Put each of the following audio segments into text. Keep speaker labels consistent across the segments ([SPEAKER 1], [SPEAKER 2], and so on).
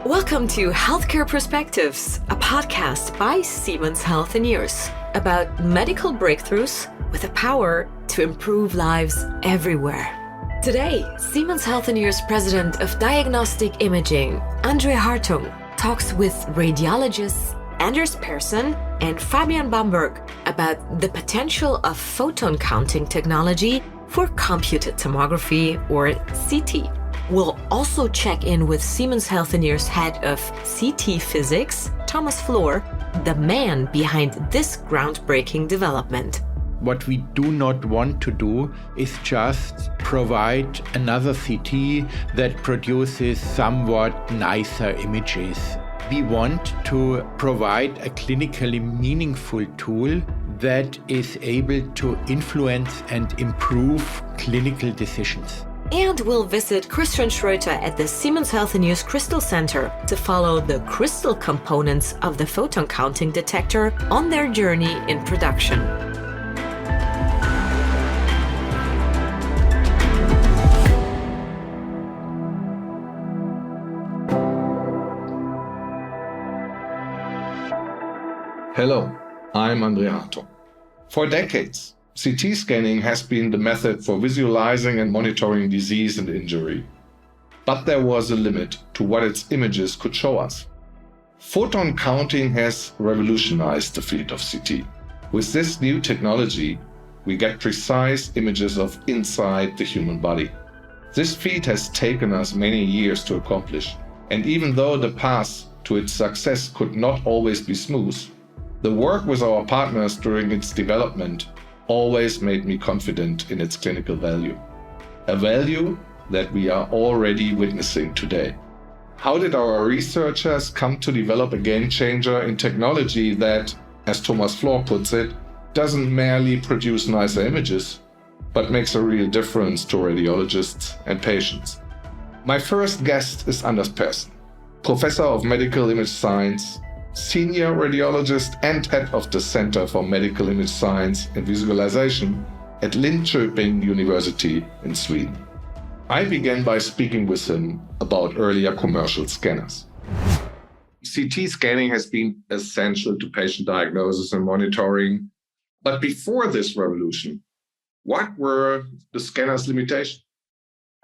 [SPEAKER 1] Welcome to Healthcare Perspectives, a podcast by Siemens Healthineers about medical breakthroughs with the power to improve lives everywhere. Today, Siemens Healthineers President of Diagnostic Imaging, André Hartung, talks with radiologists André Persson and Fabian Bamberg about the potential of photon-counting technology for computed tomography or CT. We'll also check in with Siemens Healthineers head of CT physics, Thomas Flohr, the man behind this groundbreaking development.
[SPEAKER 2] What we do not want to do is just provide another CT that produces somewhat nicer images. We want to provide a clinically meaningful tool that is able to influence and improve clinical decisions.
[SPEAKER 1] And we'll visit Christian Schröter at the Siemens Healthineers Crystal Center to follow the crystal components of the photon-counting detector on their journey in production.
[SPEAKER 3] Hello, I'm André Hartung. For decades, CT scanning has been the method for visualizing and monitoring disease and injury. But there was a limit to what its images could show us. Photon counting has revolutionized the field of CT. With this new technology, we get precise images of inside the human body. This feat has taken us many years to accomplish, and even though the path to its success could not always be smooth, the work with our partners during its development always made me confident in its clinical value. A value that we are already witnessing today. How did our researchers come to develop a game changer in technology that, as Thomas Flohr puts it, doesn't merely produce nicer images, but makes a real difference to radiologists and patients? My first guest is André Persson, Professor of Medical Image Science, Senior Radiologist and Head of the Center for Medical Image Science and Visualization at Linköping University in Sweden. I began by speaking with him about earlier commercial scanners. CT scanning has been essential to patient diagnosis and monitoring. But before this revolution, what were the scanner's limitations?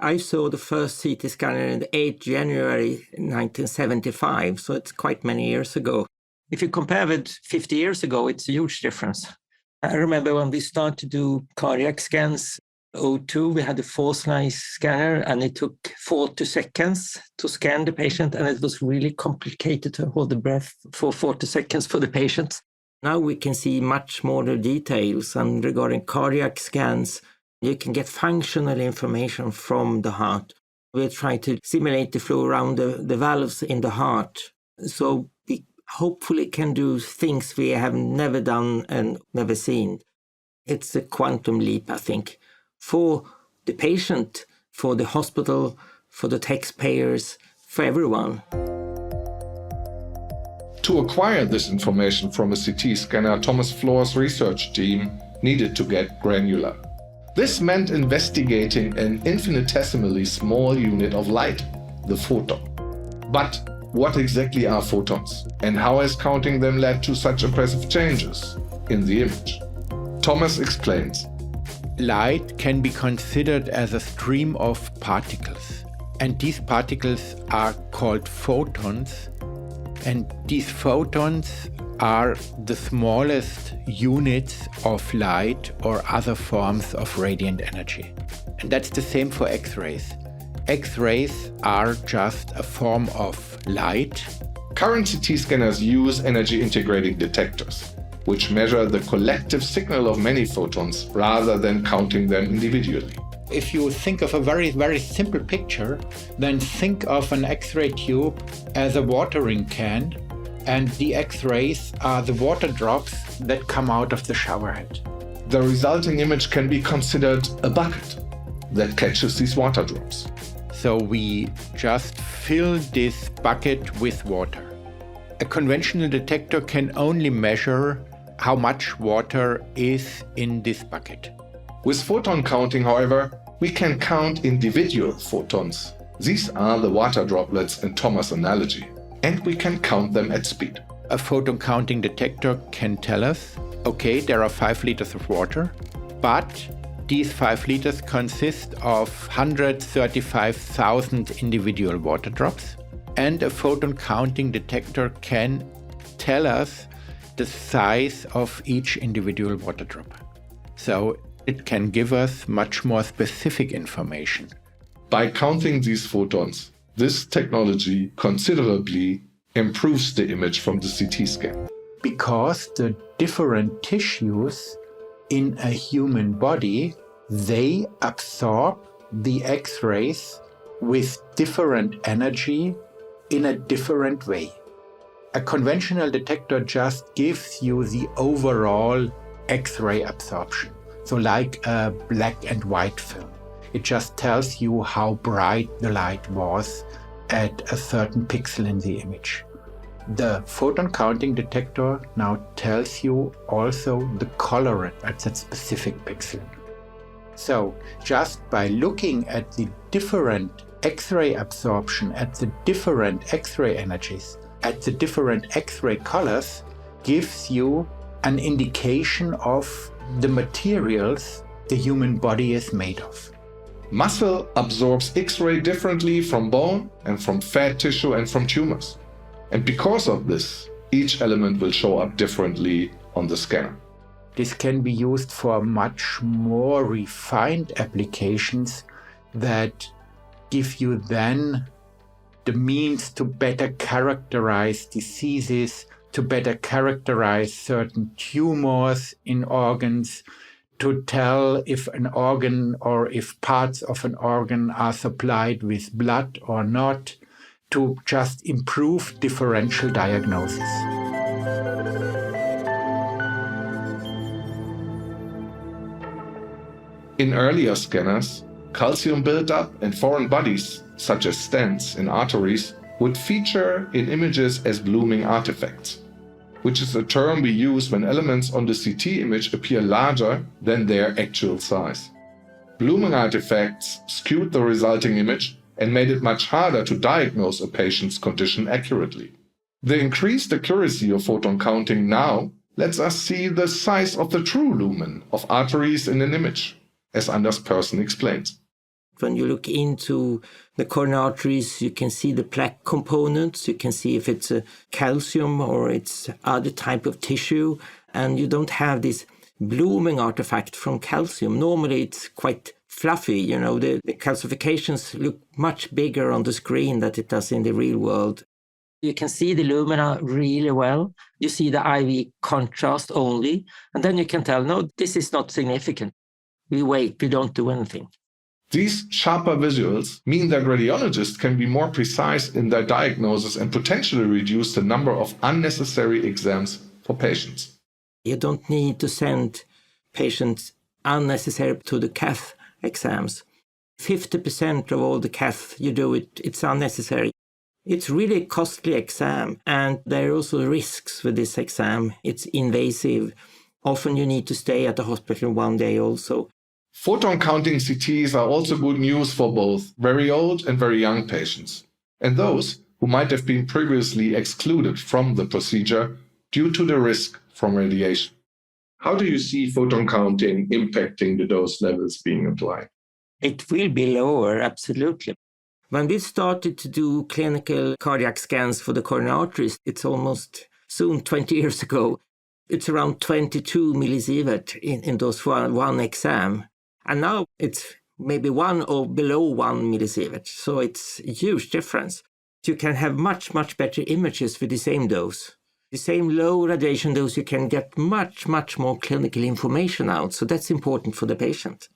[SPEAKER 4] I saw the first CT scanner on the 8th January 1975, so it's quite many years ago. If you compare with 50 years ago, it's a huge difference. I remember when we started to do cardiac scans, 2002, we had a force-line scanner, and it took 40 seconds to scan the patient, and it was really complicated to hold the breath for 40 seconds for the patients. Now we can see much more details, and regarding cardiac scans, you can get functional information from the heart. We're trying to simulate the flow around the valves in the heart. So we hopefully can do things we have never done and never seen. It's a quantum leap, I think, for the patient, for the hospital, for the taxpayers, for everyone.
[SPEAKER 3] To acquire this information from a CT scanner, Thomas Flohr's research team needed to get granular. This meant investigating an infinitesimally small unit of light, the photon. But what exactly are photons, and how has counting them led to such impressive changes in the image? Thomas explains.
[SPEAKER 2] Light can be considered as a stream of particles, and these particles are called photons, and these photons are the smallest units of light or other forms of radiant energy. And that's the same for X-rays. X-rays are just a form of light.
[SPEAKER 3] Current CT scanners use energy integrating detectors, which measure the collective signal of many photons rather than counting them individually.
[SPEAKER 2] If you think of a very, very simple picture, then think of an X-ray tube as a watering can, and the X-rays are the water drops that come out of the shower head.
[SPEAKER 3] The resulting image can be considered a bucket that catches these water drops.
[SPEAKER 2] So we just fill this bucket with water. A conventional detector can only measure how much water is in this bucket.
[SPEAKER 3] With photon counting, however, we can count individual photons These are the water droplets in Thomas' analogy, and we can count them at speed.
[SPEAKER 2] A photon-counting detector can tell us, okay, there are 5 liters of water, but these 5 liters consist of 135,000 individual water drops. And a photon-counting detector can tell us the size of each individual water drop. So it can give us much more specific information.
[SPEAKER 3] By counting these photons, this technology considerably improves the image from the CT scan.
[SPEAKER 2] Because the different tissues in a human body, they absorb the X-rays with different energy in a different way. A conventional detector just gives you the overall X-ray absorption. So like a black and white film. It just tells you how bright the light was at a certain pixel in the image. The photon counting detector now tells you also the color at that specific pixel. So just by looking at the different X-ray absorption, at the different X-ray energies, at the different X-ray colors, gives you an indication of the materials the human body is made of.
[SPEAKER 3] Muscle absorbs X-ray differently from bone and from fat tissue and from tumors. And because of this, each element will show up differently on the scanner.
[SPEAKER 2] This can be used for much more refined applications that give you then the means to better characterize diseases, to better characterize certain tumors in organs, to tell if an organ or if parts of an organ are supplied with blood or not, to just improve differential diagnosis.
[SPEAKER 3] In earlier scanners, calcium buildup and foreign bodies, such as stents in arteries, would feature in images as blooming artifacts, which is a term we use when elements on the CT image appear larger than their actual size. Blooming artifacts skewed the resulting image and made it much harder to diagnose a patient's condition accurately. The increased accuracy of photon counting now lets us see the size of the true lumen of arteries in an image, as Anders Persson explains.
[SPEAKER 4] When you look into the coronary arteries, you can see the plaque components, you can see if it's a calcium or it's other type of tissue, and you don't have this blooming artifact from calcium. Normally it's quite fluffy, the calcifications look much bigger on the screen than it does in the real world. You can see the lumina really well. You see the IV contrast only, and then you can tell, no, this is not significant. We wait, we don't do anything.
[SPEAKER 3] These sharper visuals mean that radiologists can be more precise in their diagnosis and potentially reduce the number of unnecessary exams for patients.
[SPEAKER 4] You don't need to send patients unnecessarily to the cath exams. 50% of all the cath you do, it's unnecessary. It's really a costly exam, and there are also risks with this exam. It's invasive. Often you need to stay at the hospital one day also.
[SPEAKER 3] Photon counting CTs are also good news for both very old and very young patients, and those who might have been previously excluded from the procedure due to the risk from radiation. How do you see photon counting impacting the dose levels being applied?
[SPEAKER 4] It will be lower, absolutely. When we started to do clinical cardiac scans for the coronary arteries, it's almost soon 20 years ago. It's around 22 millisievert in those one exam. And now it's maybe 1 or below 1 millisievert. So it's a huge difference. You can have much, much better images with the same dose. The same low radiation dose, you can get much, much more clinical information out. So that's important for the patient.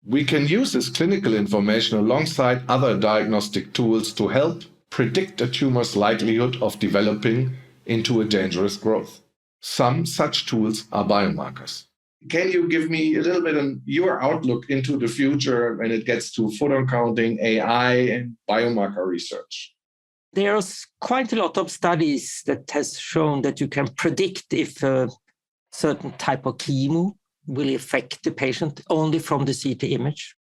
[SPEAKER 3] We can use this clinical information alongside other diagnostic tools to help predict a tumor's likelihood of developing into a dangerous growth. Some such tools are biomarkers. Can you give me a little bit of your outlook into the future when it gets to photon counting, AI, and biomarker research?
[SPEAKER 4] There's quite a lot of studies that has shown that you can predict if a certain type of chemo will affect the patient only from the CT image.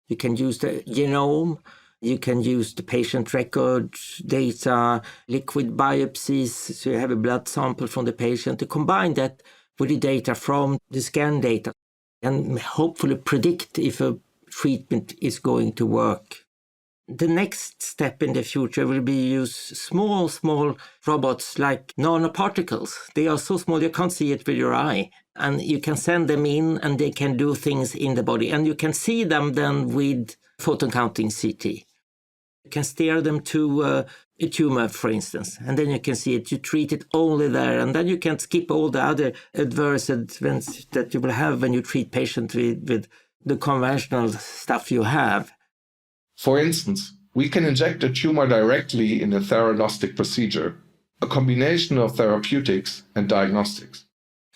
[SPEAKER 4] You can use the genome. You can use the patient record data, liquid biopsies, so you have a blood sample from the patient, to combine that with the data from the scan data and hopefully predict if a treatment is going to work. The next step in the future will be use small robots like nanoparticles. They are so small you can't see it with your eye. And you can send them in and they can do things in the body. And you can see them then with photon-counting CT. You can steer them to a tumor, for instance, and then you can see it. You treat it only there, and then you can skip all the other adverse events that you will have when you treat patients with the conventional stuff you have.
[SPEAKER 3] For instance, we can inject a tumor directly in a theranostic procedure, a combination of therapeutics and diagnostics.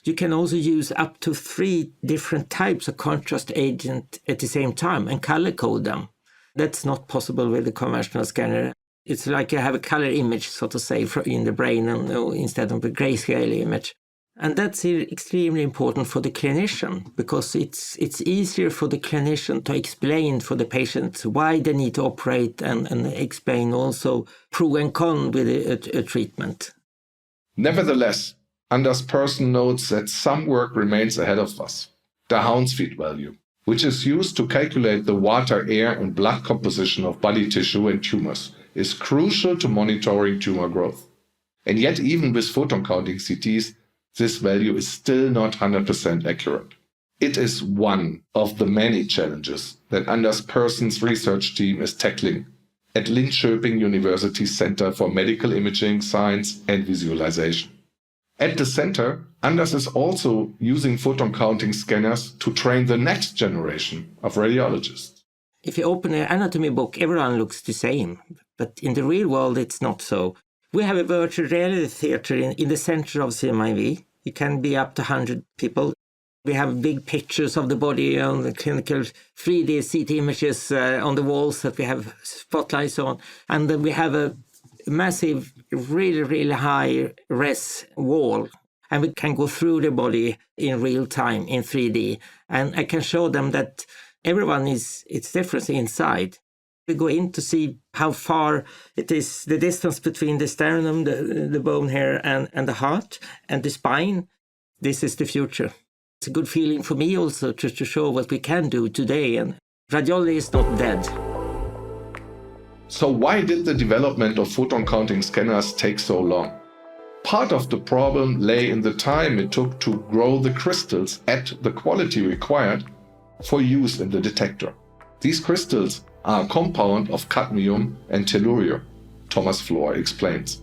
[SPEAKER 4] You can also use up to 3 different types of contrast agent at the same time and color code them. That's not possible with the conventional scanner. It's like you have a color image, so to say, in the brain instead of a grayscale image. And that's extremely important for the clinician, because it's easier for the clinician to explain for the patient why they need to operate and explain also pro and con with a treatment.
[SPEAKER 3] Nevertheless, Anders Persson notes that some work remains ahead of us. The Hounsfield value, which is used to calculate the water, air, and blood composition of body tissue and tumors, is crucial to monitoring tumor growth. And yet, even with photon-counting CTs, this value is still not 100% accurate. It is one of the many challenges that Anders Persson's research team is tackling at Linköping University's Center for Medical Imaging, Science and Visualization. At the center, Anders is also using photon-counting scanners to train the next generation of radiologists.
[SPEAKER 4] If you open an anatomy book, everyone looks the same. But in the real world, it's not so. We have a virtual reality theater in the center of CMIV. It can be up to 100 people. We have big pictures of the body on the clinical 3D CT images on the walls that we have spotlights on. And then we have a massive, really high res wall. And we can go through the body in real time in 3D. And I can show them that everyone it's different inside. We go in to see how far it is, the distance between the sternum, the bone here, and the heart, and the spine. This is the future. It's a good feeling for me also to show what we can do today. And radiology is not dead.
[SPEAKER 3] So why did the development of photon-counting scanners take so long? Part of the problem lay in the time it took to grow the crystals at the quality required for use in the detector. These crystals are a compound of cadmium and tellurium, Thomas Flohr explains.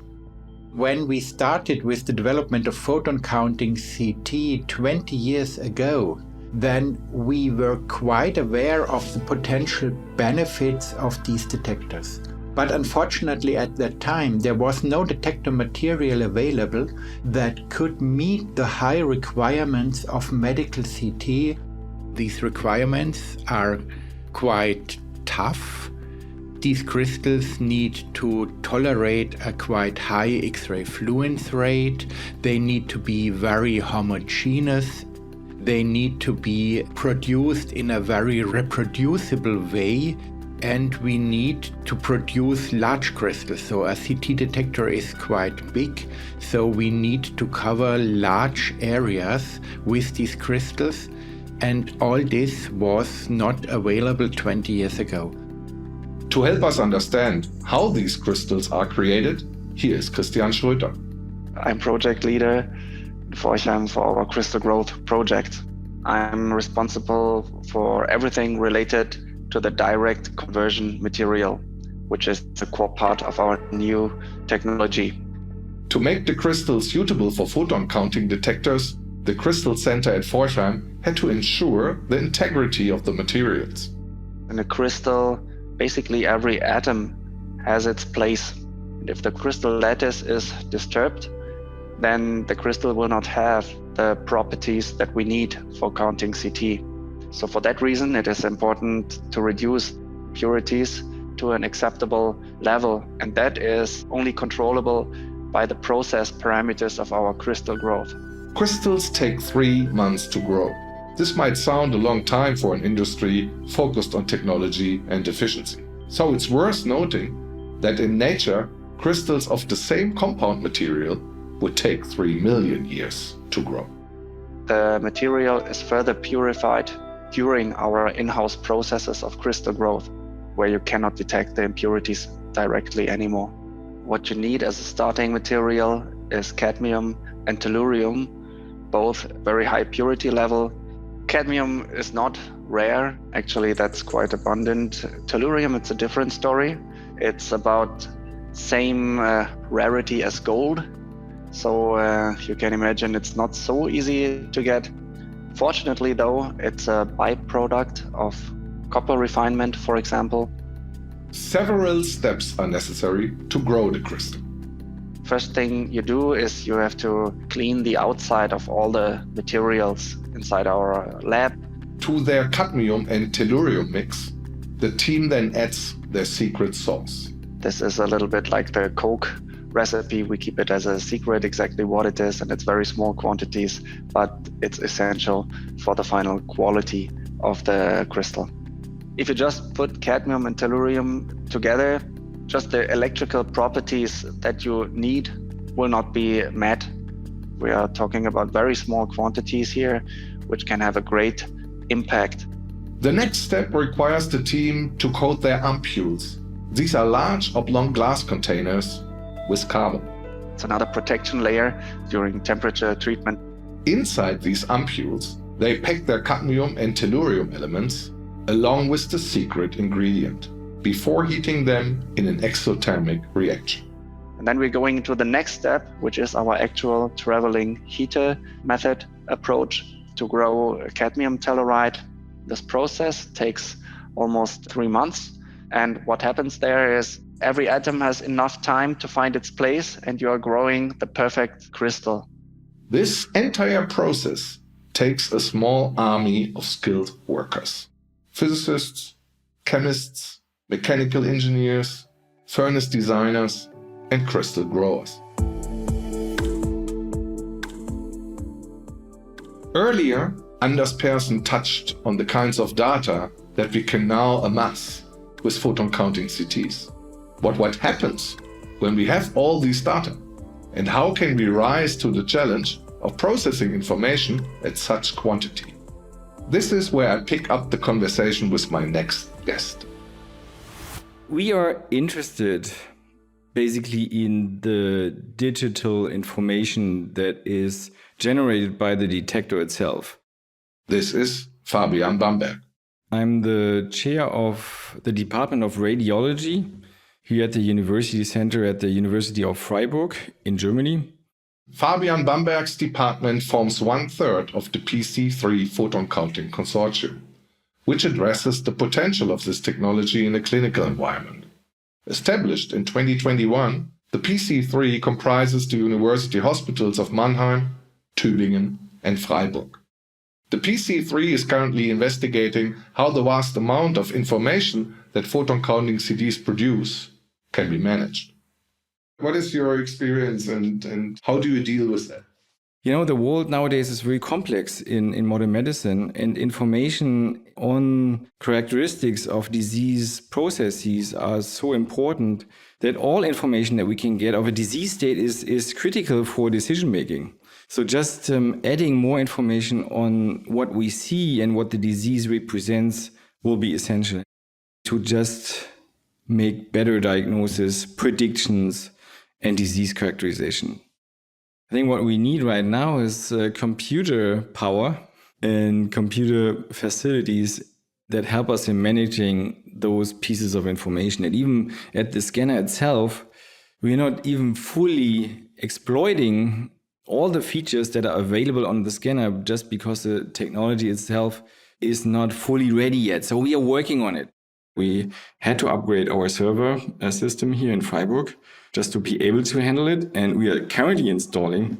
[SPEAKER 2] When we started with the development of photon-counting CT 20 years ago, then we were quite aware of the potential benefits of these detectors. But unfortunately at that time there was no detector material available that could meet the high requirements of medical CT. These requirements are quite tough. These crystals need to tolerate a quite high X-ray fluence rate. They need to be very homogeneous. They need to be produced in a very reproducible way. And we need to produce large crystals. So a CT detector is quite big. So we need to cover large areas with these crystals. And all this was not available 20 years ago.
[SPEAKER 3] To help us understand how these crystals are created, here is Christian Schröter.
[SPEAKER 5] I'm project leader in Forchheim for our crystal growth project. I'm responsible for everything related to the direct conversion material, which is a core part of our new technology.
[SPEAKER 3] To make the crystals suitable for photon-counting detectors, the Crystal Center at Forchheim had to ensure the integrity of the materials.
[SPEAKER 5] In a crystal, basically every atom has its place. And if the crystal lattice is disturbed, then the crystal will not have the properties that we need for counting CT. So for that reason, it is important to reduce impurities to an acceptable level. And that is only controllable by the process parameters of our crystal growth.
[SPEAKER 3] Crystals take 3 months to grow. This might sound a long time for an industry focused on technology and efficiency. So it's worth noting that in nature, crystals of the same compound material would take 3 million years to grow.
[SPEAKER 5] The material is further purified during our in-house processes of crystal growth, where you cannot detect the impurities directly anymore. What you need as a starting material is cadmium and tellurium, both very high purity level. Cadmium is not rare, actually that's quite abundant. Tellurium, it's a different story. It's about same rarity as gold. So you can imagine it's not so easy to get. Fortunately though, it's a byproduct of copper refinement, for example.
[SPEAKER 3] Several steps are necessary to grow the crystal.
[SPEAKER 5] First thing you do is you have to clean the outside of all the materials inside our lab.
[SPEAKER 3] To their cadmium and tellurium mix, the team then adds their secret sauce.
[SPEAKER 5] This is a little bit like the Coke recipe. We keep it as a secret exactly what it is, and it's very small quantities, but it's essential for the final quality of the crystal. If you just put cadmium and tellurium together, just the electrical properties that you need will not be met. We are talking about very small quantities here, which can have a great impact.
[SPEAKER 3] The next step requires the team to coat their ampules. These are large oblong glass containers with carbon.
[SPEAKER 5] It's another protection layer during temperature treatment.
[SPEAKER 3] Inside these ampules, they pack their cadmium and tellurium elements along with the secret ingredient before heating them in an exothermic reaction.
[SPEAKER 5] And then we're going into the next step, which is our actual traveling heater method approach to grow cadmium telluride. This process takes almost 3 months. And what happens there is every atom has enough time to find its place and you are growing the perfect crystal.
[SPEAKER 3] This entire process takes a small army of skilled workers. Physicists, chemists, mechanical engineers, furnace designers, and crystal growers. Earlier, Anders Persson touched on the kinds of data that we can now amass with photon-counting CTs. But what happens when we have all these data? And how can we rise to the challenge of processing information at such quantity? This is where I pick up the conversation with my next guest.
[SPEAKER 6] We are interested basically in the digital information that is generated by the detector itself.
[SPEAKER 3] This is Fabian Bamberg.
[SPEAKER 6] I'm the chair of the Department of Radiology here at the University Center at the University of Freiburg in Germany.
[SPEAKER 3] Fabian Bamberg's department forms 1/3 of the PC3 photon-counting consortium, which addresses the potential of this technology in a clinical environment. Established in 2021, the PC3 comprises the university hospitals of Mannheim, Tübingen, and Freiburg. The PC3 is currently investigating how the vast amount of information that photon-counting CDs produce can be managed. What is your experience and how do you deal with that?
[SPEAKER 6] You know, the world nowadays is very complex in modern medicine, and information on characteristics of disease processes are so important that all information that we can get of a disease state is critical for decision making. So just adding more information on what we see and what the disease represents will be essential to just make better diagnosis, predictions, and disease characterization. I think what we need right now is computer power and computer facilities that help us in managing those pieces of information. And even at the scanner itself, we're not even fully exploiting all the features that are available on the scanner just because the technology itself is not fully ready yet. So we are working on it. We had to upgrade our server system here in Freiburg just to be able to handle it. And we are currently installing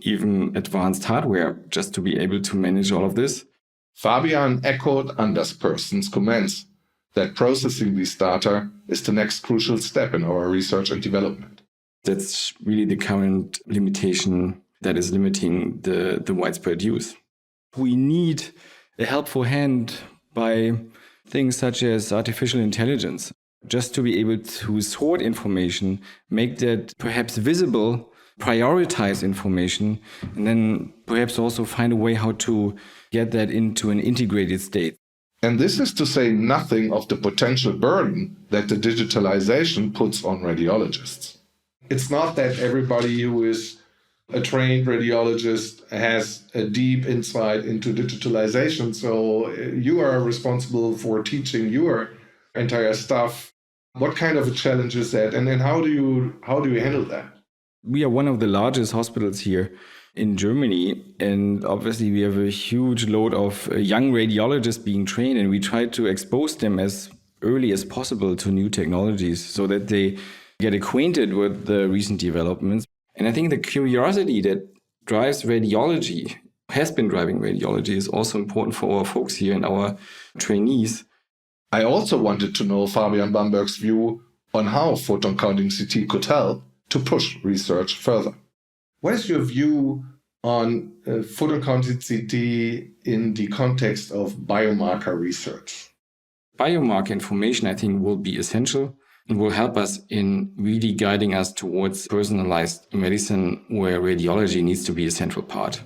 [SPEAKER 6] even advanced hardware just to be able to manage all of this.
[SPEAKER 3] Fabian echoed Anders Persson's comments that processing these data is the next crucial step in our research and development.
[SPEAKER 6] That's really the current limitation that is limiting the widespread use. We need a helpful hand by things such as artificial intelligence, just to be able to sort information, make that perhaps visible, prioritize information, and then perhaps also find a way how to get that into an integrated state.
[SPEAKER 3] And this is to say nothing of the potential burden that the digitalization puts on radiologists. It's not that everybody who is a trained radiologist has a deep insight into digitalization. So you are responsible for teaching your entire staff. What kind of a challenge is that? And then how do you handle that?
[SPEAKER 6] We are one of the largest hospitals here in Germany. And obviously we have a huge load of young radiologists being trained, and we try to expose them as early as possible to new technologies so that they get acquainted with the recent developments. And I think the curiosity that drives radiology, has been driving radiology, is also important for our folks here and our trainees.
[SPEAKER 3] I also wanted to know Fabian Bamberg's view on how photon-counting CT could help to push research further. What is your view on photon-counting CT in the context of biomarker research?
[SPEAKER 6] Biomarker information, I think, will be essential and will help us in really guiding us towards personalized medicine, where radiology needs to be a central part.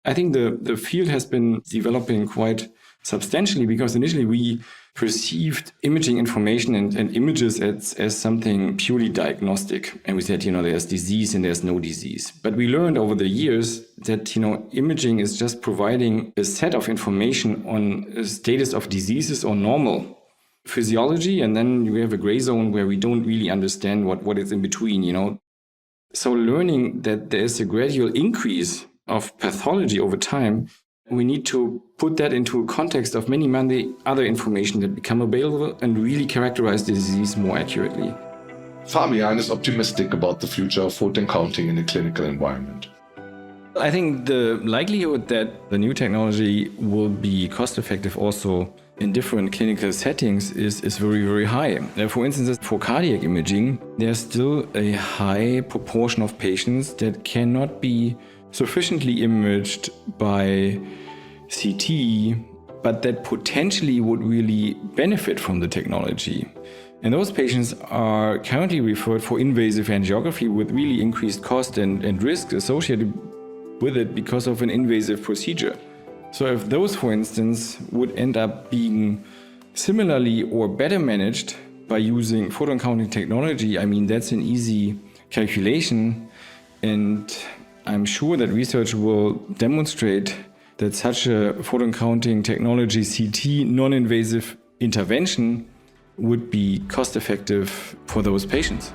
[SPEAKER 6] I think the field has been developing quite substantially, because initially we perceived imaging information and images as something purely diagnostic. And we said, there's disease and there's no disease. But we learned over the years that, imaging is just providing a set of information on a status of diseases or normal physiology. And then we have a gray zone where we don't really understand what is in between, So learning that there's a gradual increase of pathology over time, we need to put that into a context of many other information that become available and really characterize the disease more accurately.
[SPEAKER 3] Fabian is optimistic about the future of photon counting in a clinical environment.
[SPEAKER 6] I think the likelihood that the new technology will be cost-effective also in different clinical settings is very, very high. For instance, for cardiac imaging, there's still a high proportion of patients that cannot be sufficiently imaged by CT, but that potentially would really benefit from the technology. And those patients are currently referred for invasive angiography with really increased cost and risk associated with it because of an invasive procedure. So if those, for instance, would end up being similarly or better managed by using photon counting technology, that's an easy calculation. And I'm sure that research will demonstrate that such a photon counting technology CT non-invasive intervention would be cost-effective for those patients.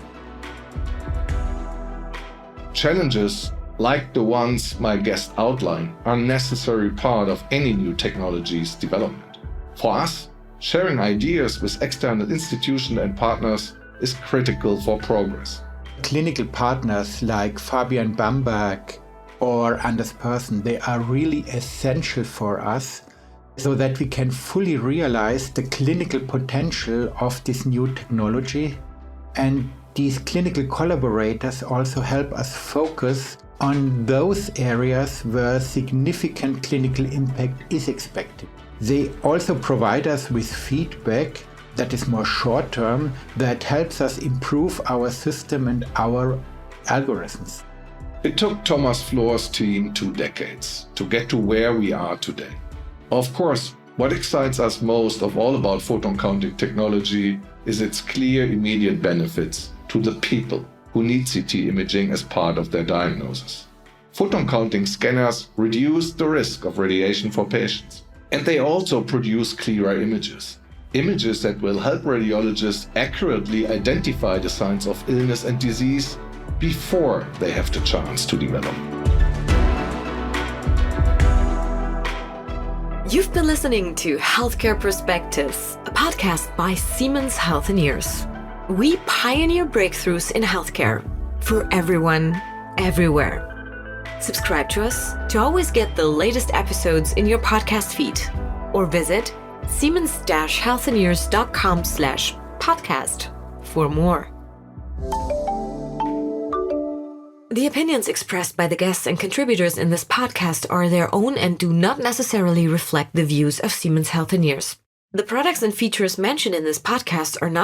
[SPEAKER 3] Challenges like the ones my guest outlined are a necessary part of any new technology's development. For us, sharing ideas with external institutions and partners is critical for progress.
[SPEAKER 2] Clinical partners like Fabian Bamberg or André Persson, they are really essential for us so that we can fully realize the clinical potential of this new technology. And these clinical collaborators also help us focus on those areas where significant clinical impact is expected. They also provide us with feedback that is more short-term, that helps us improve our system and our algorithms.
[SPEAKER 3] It took Thomas Flohr's team 2 decades to get to where we are today. Of course, what excites us most of all about photon counting technology is its clear immediate benefits to the people who need CT imaging as part of their diagnosis. Photon counting scanners reduce the risk of radiation for patients, and they also produce clearer images. Images that will help radiologists accurately identify the signs of illness and disease before they have the chance to develop.
[SPEAKER 1] You've been listening to Healthcare Perspectives, a podcast by Siemens Healthineers. We pioneer breakthroughs in healthcare for everyone, everywhere. Subscribe to us to always get the latest episodes in your podcast feed, or visit siemens-healthineers.com/podcast for more. The opinions expressed by the guests and contributors in this podcast are their own and do not necessarily reflect the views of Siemens Healthineers. The products and features mentioned in this podcast are not